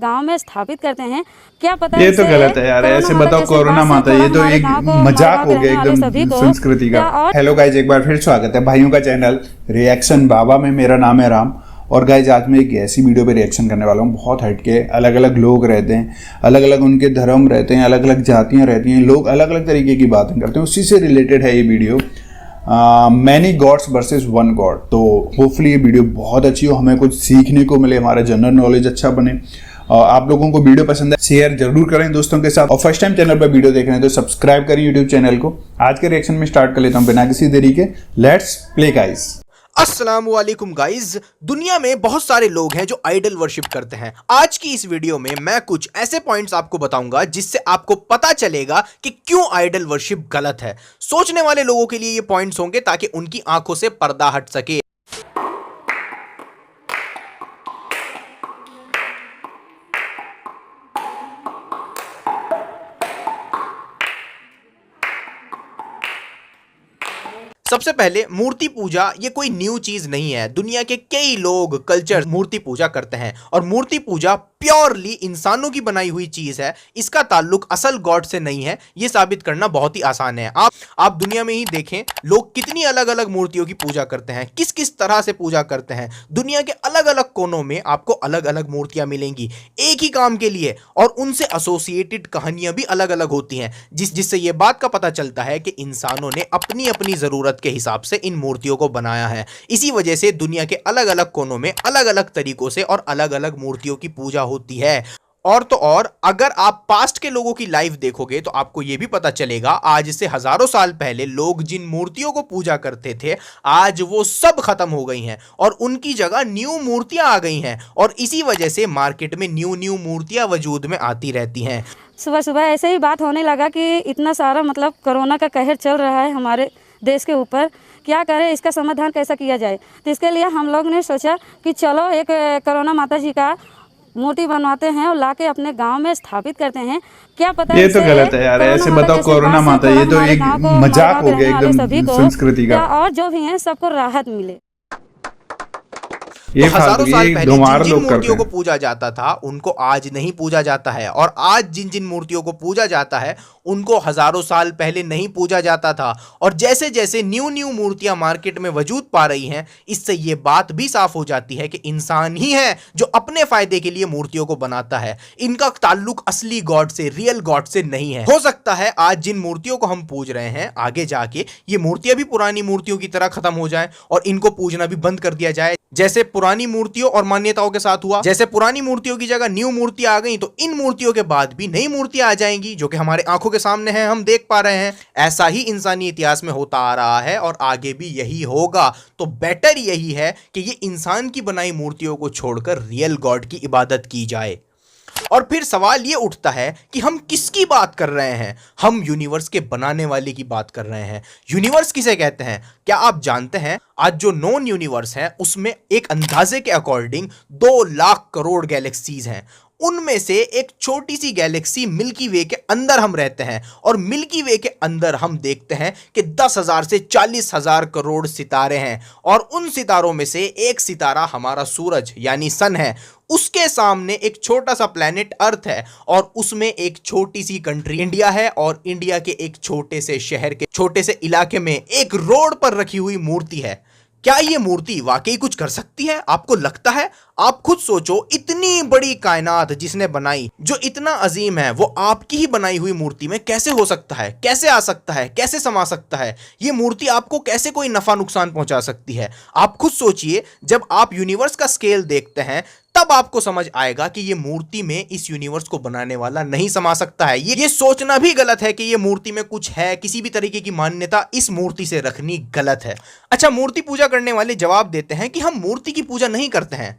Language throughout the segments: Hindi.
गांव में स्थापित करते हैं। क्या पता ये तो गलत है यार, ऐसे बताओ कोरोना माता, ये तो एक मजाक हो गया एकदम संस्कृति का। हेलो गाइज, एक बार फिर स्वागत है भाइयों का चैनल रिएक्शन बाबा में। मेरा नाम है राम और गाइज आज मैं एक ऐसी वीडियो पे रिएक्शन करने वाला हूँ बहुत हटके। अलग अलग लोग रहते हैं, अलग अलग उनके धर्म रहते हैं, अलग अलग जातियाँ रहती हैं, लोग अलग अलग तरीके की बातें करते हैं, उसी से रिलेटेड है ये video. Many gods versus one God. तो होपफुली ये वीडियो बहुत अच्छी हो, हमें कुछ सीखने को मिले, हमारा जनरल नॉलेज अच्छा बने। आप लोगों को वीडियो पसंद है शेयर जरूर करें दोस्तों के साथ, और फर्स्ट टाइम चैनल पर वीडियो देख रहे हैं तो सब्सक्राइब करें यूट्यूब चैनल को। आज के रिएक्शन में स्टार्ट कर लेता हूं बिना किसी देरी के। Let's play guys. अस्सलामुअलैकुम गाइज। दुनिया में बहुत सारे लोग हैं जो आइडल वर्शिप करते हैं। आज की इस वीडियो में मैं कुछ ऐसे पॉइंट्स आपको बताऊंगा जिससे आपको पता चलेगा कि क्यों आइडल वर्शिप गलत है। सोचने वाले लोगों के लिए ये पॉइंट्स होंगे ताकि उनकी आंखों से पर्दा हट सके। सबसे पहले मूर्ति पूजा ये कोई न्यू चीज नहीं है। दुनिया के कई लोग कल्चर मूर्ति पूजा करते हैं और मूर्ति पूजा प्योरली इंसानों की बनाई हुई चीज है। इसका ताल्लुक असल गॉड से नहीं है। यह साबित करना बहुत ही आसान है। आप दुनिया में ही देखें, लोग कितनी अलग अलग मूर्तियों की पूजा करते हैं, किस किस तरह से पूजा करते हैं। दुनिया के अलग अलग कोनों में आपको अलग अलग मूर्तियां मिलेंगी एक ही काम के लिए, और उनसे एसोसिएटेड कहानियां भी अलग अलग होती हैं, जिससे यह बात का पता चलता है कि इंसानों ने अपनी अपनी जरूरत के हिसाब से इन मूर्तियों को बनाया है। इसी वजह से दुनिया के अलग अलग कोनों में अलग अलग तरीकों से और अलग अलग मूर्तियों की पूजा होती है। और तो और अगर आप पास्ट के लोगों की लाइफ देखोगे तो आपको यह भी पता चलेगा आज से हजारों साल पहले लोग जिन मूर्तियों को पूजा करते थे आज वो सब खत्म हो गई हैं और उनकी जगह न्यू मूर्तियां आ गई हैं, और इसी वजह से मार्केट में न्यू मूर्तियां वजूद में आती रहती हैं। सुबह सुबह ऐसे ही बात होने लगा कि इतना सारा कोरोना का कहर चल रहा है हमारे देश के ऊपर, क्या करें, इसका समाधान कैसा किया जाए। तो इसके लिए हम लोग ने सोचा कि चलो एक कोरोना माता जी का मूर्ति बनवाते हैं और लाके अपने गांव में स्थापित करते हैं। क्या पता ये तो गलत है यार, ऐसे बताओ कोरोना माता, ये तो एक मजाक हो गया एकदम संस्कृति का। और जो भी हैं सबको राहत मिले। तो हजारों साल पहले जिन जिन मूर्तियों को पूजा जाता था उनको आज नहीं पूजा जाता है, और आज जिन जिन मूर्तियों को पूजा जाता है उनको हजारों साल पहले नहीं पूजा जाता था। और जैसे जैसे न्यू मूर्तियां मार्केट में वजूद पा रही हैं, इससे ये बात भी साफ हो जाती है कि इंसान ही है जो अपने फायदे के लिए मूर्तियों को बनाता है। इनका ताल्लुक असली गॉड से, रियल गॉड से नहीं है। हो सकता है आज जिन मूर्तियों को हम पूज रहे हैं आगे जाके ये मूर्तियां भी पुरानी मूर्तियों की तरह खत्म हो जाएं और इनको पूजना भी बंद कर दिया जाए, जैसे पुरानी मूर्तियों और मान्यताओं के साथ हुआ। जैसे पुरानी मूर्तियों की जगह न्यू मूर्तियां आ गई तो इन मूर्तियों के बाद भी नई मूर्तियां आ जाएंगी जो कि हमारे आंखों के सामने हैं, हम देख पा रहे हैं। ऐसा ही इंसानी इतिहास में होता आ रहा है और आगे भी यही होगा। तो बेटर यही है कि ये इंसान की बनाई मूर्तियों को छोड़कर रियल गॉड की इबादत की जाए। और फिर सवाल ये उठता है कि हम किसकी बात कर रहे हैं? हम यूनिवर्स के बनाने वाले की बात कर रहे हैं। यूनिवर्स किसे कहते हैं? क्या आप जानते हैं आज जो नॉन यूनिवर्स है उसमें एक अंदाजे के अकॉर्डिंग 2 लाख करोड़ गैलेक्सीज हैं। उनमें से एक छोटी सी गैलेक्सी मिल्की वे के अंदर हम रहते हैं, और मिल्की वे के अंदर हम देखते हैं कि 10,000 से 40,000 करोड़ सितारे हैं, और उन सितारों में से एक सितारा हमारा सूरज यानी सन है। उसके सामने एक छोटा सा प्लेनेट अर्थ है और उसमें एक छोटी सी कंट्री इंडिया है, और इंडिया के एक छोटे से शहर के छोटे से इलाके में एक रोड पर रखी हुई मूर्ति है। क्या ये मूर्ति वाकई कुछ कर सकती है? आपको लगता है? आप खुद सोचो, इतनी बड़ी कायनात जिसने बनाई, जो इतना अजीम है, वो आपकी ही बनाई हुई मूर्ति में कैसे हो सकता है? कैसे आ सकता है? कैसे समा सकता है? ये मूर्ति आपको कैसे कोई नफा नुकसान पहुंचा सकती है? आप खुद सोचिए। जब आप यूनिवर्स का स्केल देखते हैं तब आपको समझ आएगा कि ये मूर्ति में इस यूनिवर्स को बनाने वाला नहीं समा सकता है। ये सोचना भी गलत है कि ये मूर्ति में कुछ है। किसी भी तरीके की मान्यता इस मूर्ति से रखनी गलत है। अच्छा, मूर्ति पूजा करने वाले जवाब देते हैं कि हम मूर्ति की पूजा नहीं करते हैं।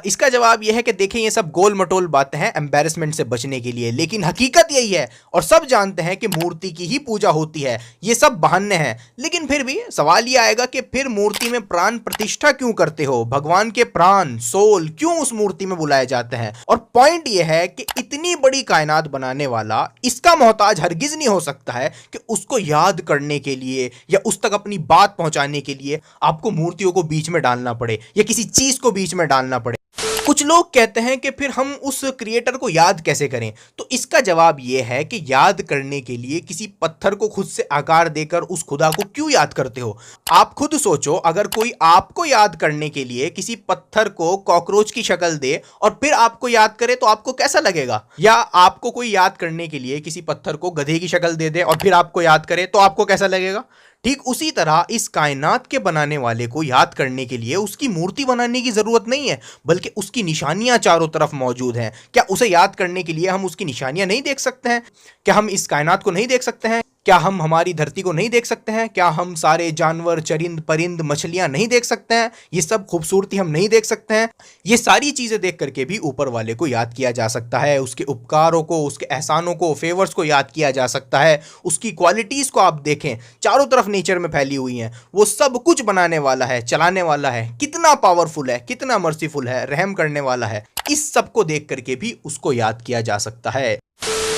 इसका जवाब यह है कि देखें, ये सब गोल मटोल बातें हैं एम्बैरेसमेंट से बचने के लिए, लेकिन हकीकत यही है और सब जानते हैं कि मूर्ति की ही पूजा होती है। ये सब बहाने हैं। लेकिन फिर भी सवाल ये आएगा कि फिर मूर्ति में प्राण प्रतिष्ठा क्यों करते हो? भगवान के प्राण, सोल क्यों उस मूर्ति में बुलाए जाते हैं? और पॉइंट यह है कि इतनी बड़ी कायनात बनाने वाला इसका मोहताज हरगिज नहीं हो सकता है कि उसको याद करने के लिए या उस तक अपनी बात पहुंचाने के लिए आपको मूर्तियों को बीच में डालना पड़े या किसी चीज को बीच में डालना पड़े। कुछ लोग कहते हैं कि फिर हम उस क्रिएटर को याद कैसे करें, तो इसका जवाब यह है कि याद करने के लिए किसी पत्थर को खुद से आकार देकर उस खुदा को क्यों याद करते हो। आप खुद सोचो, अगर कोई आपको याद करने के लिए किसी पत्थर को कॉकरोच की शक्ल दे और फिर आपको याद करे तो आपको कैसा लगेगा। या आपको कोई याद करने के लिए किसी पत्थर को गधे की शक्ल दे दे और फिर आपको याद करे तो आपको कैसा लगेगा। ठीक उसी तरह इस कायनात के बनाने वाले को याद करने के लिए उसकी मूर्ति बनाने की जरूरत नहीं है, बल्कि उसकी निशानियां चारों तरफ मौजूद हैं। क्या उसे याद करने के लिए हम उसकी निशानियां नहीं देख सकते हैं? क्या हम इस कायनात को नहीं देख सकते हैं? क्या हम हमारी धरती को नहीं देख सकते हैं? क्या हम सारे जानवर, चरिंद, परिंद, मछलियां नहीं देख सकते हैं? ये सब खूबसूरती हम नहीं देख सकते हैं? ये सारी चीजें देख करके भी ऊपर वाले को याद किया जा सकता है। उसके उपकारों को, उसके एहसानों को, फेवर्स को याद किया जा सकता है। उसकी क्वालिटीज को आप देखें, चारों तरफ नेचर में फैली हुई हैं। वो सब कुछ बनाने वाला है, चलाने वाला है, कितना पावरफुल है, कितना मर्सीफुल है, रहम करने वाला है। इस सब को देख करके भी उसको याद किया जा सकता है।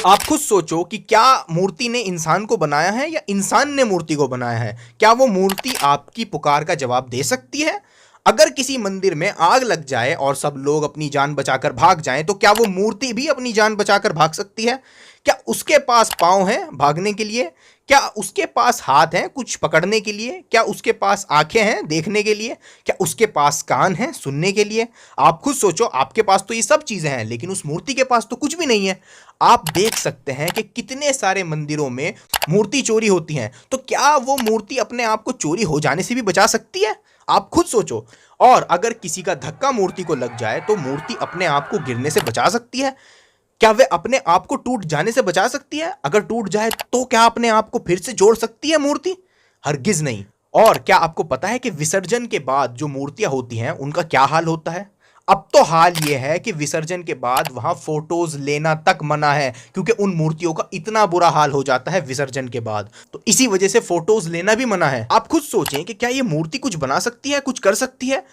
आप खुद सोचो कि क्या मूर्ति ने इंसान को बनाया है या इंसान ने मूर्ति को बनाया है? क्या वो मूर्ति आपकी पुकार का जवाब दे सकती है? अगर किसी मंदिर में आग लग जाए और सब लोग अपनी जान बचाकर भाग जाएं, तो क्या वो मूर्ति भी अपनी जान बचाकर भाग सकती है? क्या उसके पास पांव हैं भागने के लिए? क्या उसके पास हाथ हैं कुछ पकड़ने के लिए? क्या उसके पास आंखें हैं देखने के लिए? क्या उसके पास कान हैं सुनने के लिए? आप खुद सोचो, आपके पास तो ये सब चीजें हैं, लेकिन उस मूर्ति के पास तो कुछ भी नहीं है। आप देख सकते हैं कि कितने सारे मंदिरों में मूर्ति चोरी होती हैं, तो क्या वो मूर्ति अपने आप को चोरी हो जाने से भी बचा सकती है? आप खुद सोचो। और अगर किसी का धक्का मूर्ति को लग जाए तो मूर्ति अपने आप को गिरने से बचा सकती है? क्या वे अपने आप को टूट जाने से बचा सकती है? अगर टूट जाए तो क्या अपने आप को फिर से जोड़ सकती है मूर्ति? हरगिज नहीं। और क्या आपको पता है कि विसर्जन के बाद जो मूर्तियां होती हैं उनका क्या हाल होता है? अब तो हाल यह है कि विसर्जन के बाद वहां फोटोज लेना तक मना है, क्योंकि उन मूर्तियों का इतना बुरा हाल हो जाता है विसर्जन के बाद। तो इसी वजह से फोटोज लेना भी मना है। आप खुद सोचें कि क्या ये मूर्ति कुछ बना सकती है, कुछ कर सकती है?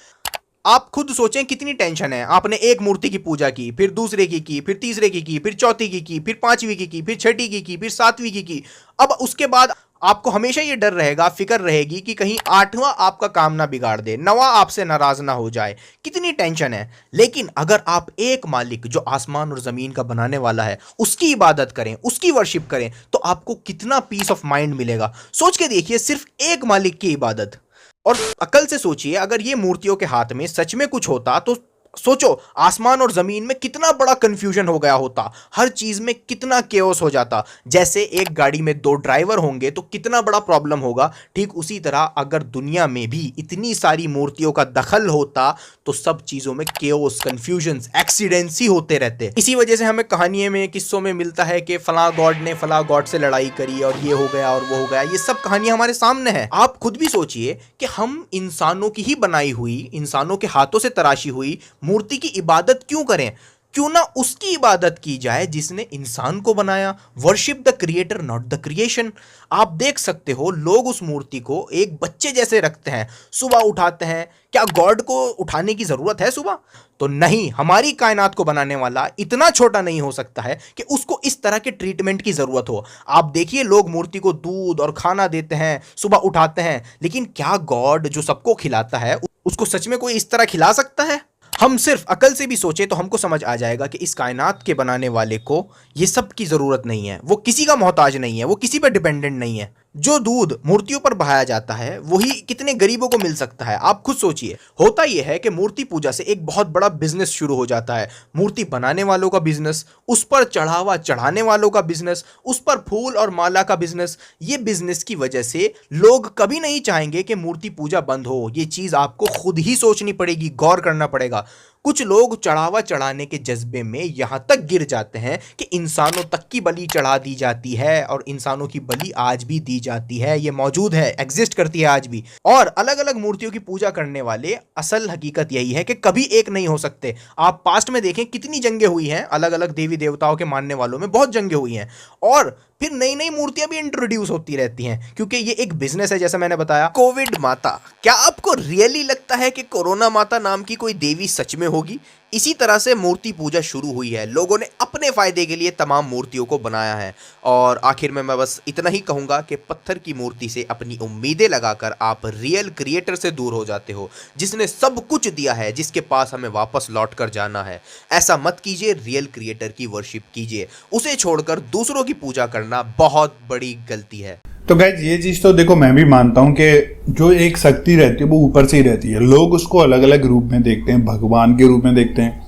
आप खुद सोचें कितनी टेंशन है। आपने एक मूर्ति की पूजा की, फिर दूसरे की, फिर तीसरे की, फिर चौथी की, फिर पांचवी की, फिर छठी की, फिर सातवीं की। अब उसके बाद आपको हमेशा ये डर रहेगा, फिक्र रहेगी कि कहीं आठवां आपका काम ना बिगाड़ दे, नवा आपसे नाराज ना हो जाए। कितनी टेंशन है। लेकिन अगर आप एक मालिक जो आसमान और जमीन का बनाने वाला है उसकी इबादत करें, उसकी वर्शिप करें, तो आपको कितना पीस ऑफ माइंड मिलेगा। सोच के देखिए, सिर्फ एक मालिक की इबादत। और अकल से सोचिए, अगर ये मूर्तियों के हाथ में सच में कुछ होता तो सोचो आसमान और जमीन में कितना बड़ा कंफ्यूजन हो गया होता, हर चीज में कितना केओस हो जाता। जैसे एक गाड़ी में 2 ड्राइवर होंगे तो कितना बड़ा प्रॉब्लम होगा, ठीक उसी तरह अगर दुनिया में भी इतनी सारी मूर्तियों का दखल होता तो सब चीजों में केओस, कंफ्यूजन, एक्सीडेंट्स ही होते रहते। इसी वजह से हमें कहानियों में, किस्सों में मिलता है कि फला गॉड ने फला गॉड से लड़ाई करी और ये हो गया और वो हो गया। ये सब कहानियां हमारे सामने है। आप खुद भी सोचिए कि हम इंसानों की ही बनाई हुई, इंसानों के हाथों से तराशी हुई मूर्ति की इबादत क्यों करें? क्यों ना उसकी इबादत की जाए जिसने इंसान को बनाया। Worship the creator not the creation. आप देख सकते हो लोग उस मूर्ति को एक बच्चे जैसे रखते हैं, सुबह उठाते हैं। क्या गॉड को उठाने की जरूरत है सुबह? तो नहीं, हमारी कायनात को बनाने वाला इतना छोटा नहीं हो सकता है कि उसको इस तरह के ट्रीटमेंट की जरूरत हो। आप देखिए, लोग मूर्ति को दूध और खाना देते हैं, सुबह उठाते हैं, लेकिन क्या गॉड जो सबको खिलाता है उसको सच में कोई इस तरह खिला सकता है? हम सिर्फ अकल से भी सोचे तो हमको समझ आ जाएगा कि इस कायनात के बनाने वाले को ये सब की जरूरत नहीं है। वो किसी का मोहताज नहीं है, वो किसी पर डिपेंडेंट नहीं है। जो दूध मूर्तियों पर बहाया जाता है वही कितने गरीबों को मिल सकता है। आप खुद सोचिए। होता यह है कि मूर्ति पूजा से एक बहुत बड़ा बिजनेस शुरू हो जाता है। मूर्ति बनाने वालों का बिजनेस, उस पर चढ़ावा चढ़ाने वालों का बिजनेस, उस पर फूल और माला का बिजनेस। ये बिजनेस की वजह से लोग कभी नहीं चाहेंगे कि मूर्ति पूजा बंद हो। ये चीज आपको खुद ही सोचनी पड़ेगी, गौर करना पड़ेगा। कुछ लोग चढ़ावा चढ़ाने के जज्बे में यहां तक गिर जाते हैं कि इंसानों तक की बलि चढ़ा दी जाती है, और इंसानों की बलि आज भी दी जाती है। ये मौजूद है, एग्जिस्ट करती है आज भी। और अलग अलग मूर्तियों की पूजा करने वाले, असल हकीकत यही है कि कभी एक नहीं हो सकते। आप पास्ट में देखें कितनी जंगें हुई हैं, अलग अलग देवी देवताओं के मानने वालों में बहुत जंगें हुई हैं, और फिर नई नई मूर्तियां भी इंट्रोड्यूस होती रहती हैं, क्योंकि ये एक बिजनेस है। जैसा मैंने बताया, कोविड माता, क्या आपको रियली लगता है कि कोरोना माता नाम की कोई देवी सच में होगी। इसी तरह से मूर्ति पूजा शुरू हुई है। लोगों ने अपने फायदे के लिए तमाम मूर्तियों को बनाया है। और आखिर में मैं बस इतना ही कहूँगा कि पत्थर की मूर्ति से अपनी उम्मीदें लगाकर आप रियल क्रिएटर से दूर हो जाते हो, जिसने सब कुछ दिया है, जिसके पास हमें वापस लौट कर जाना है। ऐसा मत कीजिए, रियल क्रिएटर की वर्शिप कीजिए। उसे छोड़कर दूसरों की पूजा करना बहुत बड़ी गलती है। तो गाइज ये चीज तो देखो मैं भी मानता हूँ कि जो एक शक्ति रहती है वो ऊपर से ही रहती है। लोग उसको अलग अलग रूप में देखते हैं, भगवान के रूप में देखते हैं,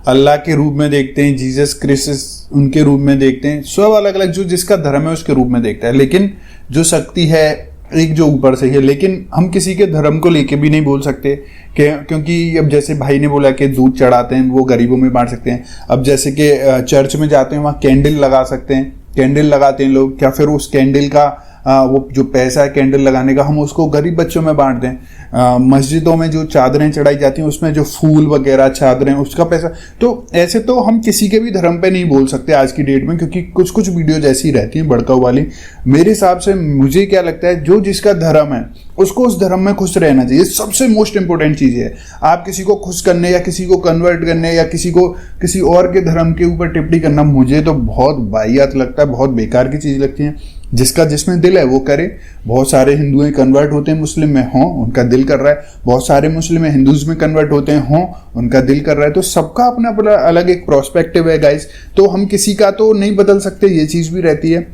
अल्लाह के रूप में देखते हैं, जीसस क्रिस्ट उनके रूप में देखते हैं, सब अलग अलग जो जिसका धर्म है उसके रूप में देखता है। लेकिन जो शक्ति है एक जो ऊपर से है। लेकिन हम किसी के धर्म को लेके भी नहीं बोल सकते क्योंकि अब जैसे भाई ने बोला कि दूध चढ़ाते हैं वो गरीबों में बांट सकते हैं। अब जैसे कि चर्च में जाते हैं वहाँ कैंडल लगा सकते हैं, कैंडल लगाते हैं लोग, क्या फिर उस कैंडल का वो जो पैसा है कैंडल लगाने का हम उसको गरीब बच्चों में बांट दें। मस्जिदों में जो चादरें चढ़ाई जाती हैं उसमें जो फूल वगैरह चादरें उसका पैसा, तो ऐसे तो हम किसी के भी धर्म पे नहीं बोल सकते आज की डेट में, क्योंकि कुछ कुछ वीडियो जैसी रहती हैं भड़काऊ वाली। मेरे हिसाब से मुझे क्या लगता है जो जिसका धर्म है उसको उस धर्म में खुश रहना चाहिए। सबसे मोस्ट इंपॉर्टेंट चीज़ है। आप किसी को खुश करने या किसी को कन्वर्ट करने या किसी को किसी और के धर्म के ऊपर टिप्पणी करना मुझे तो बहुत वाहियात लगता है, बहुत बेकार की चीज़ लगती है। जिसका जिसमें दिल है वो करे। बहुत सारे हिंदुएं कन्वर्ट होते हैं मुस्लिम में, हों उनका दिल कर रहा है। बहुत सारे मुस्लिम हिंदूज में कन्वर्ट होते हैं, हों उनका दिल कर रहा है। तो सबका अपना अपना अलग एक प्रोस्पेक्टिव है गाइस, तो हम किसी का तो नहीं बदल सकते, ये चीज़ भी रहती है।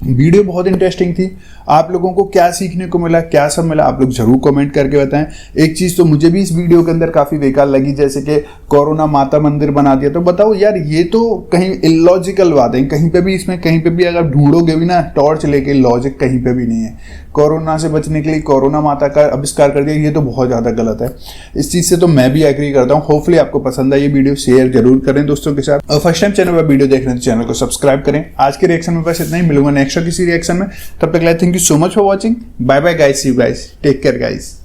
वीडियो बहुत इंटरेस्टिंग थी। आप लोगों को क्या सीखने को मिला, क्या सब मिला, आप लोग जरूर कमेंट करके बताएं। एक चीज़ तो मुझे भी इस वीडियो के अंदर काफ़ी बेकार लगी, जैसे कि कोरोना माता मंदिर बना दिया। तो बताओ यार, ये तो कहीं इलॉजिकल बात है। कहीं पे भी इसमें कहीं पे भी अगर ढूंढोगे भी ना टॉर्च लेके, लॉजिक कहीं पे भी नहीं है। कोरोना से बचने के लिए कोरोना माता का आविष्कार कर दिया, ये तो बहुत ज़्यादा गलत है। इस चीज़ से तो मैं भी एग्री करता हूँ। होपफुली आपको पसंद आई ये वीडियो, शेयर जरूर करें दोस्तों के साथ। और फर्स्ट टाइम चैनल पर वीडियो देख रहे हैं तो चैनल को सब्सक्राइब करें। आज के रिएक्शन में बस इतना ही, मिलूंगा नेक्स्ट किसी रिएक्शन में। तब तक thank you so much for watching. Bye bye guys, see you guys, take care guys.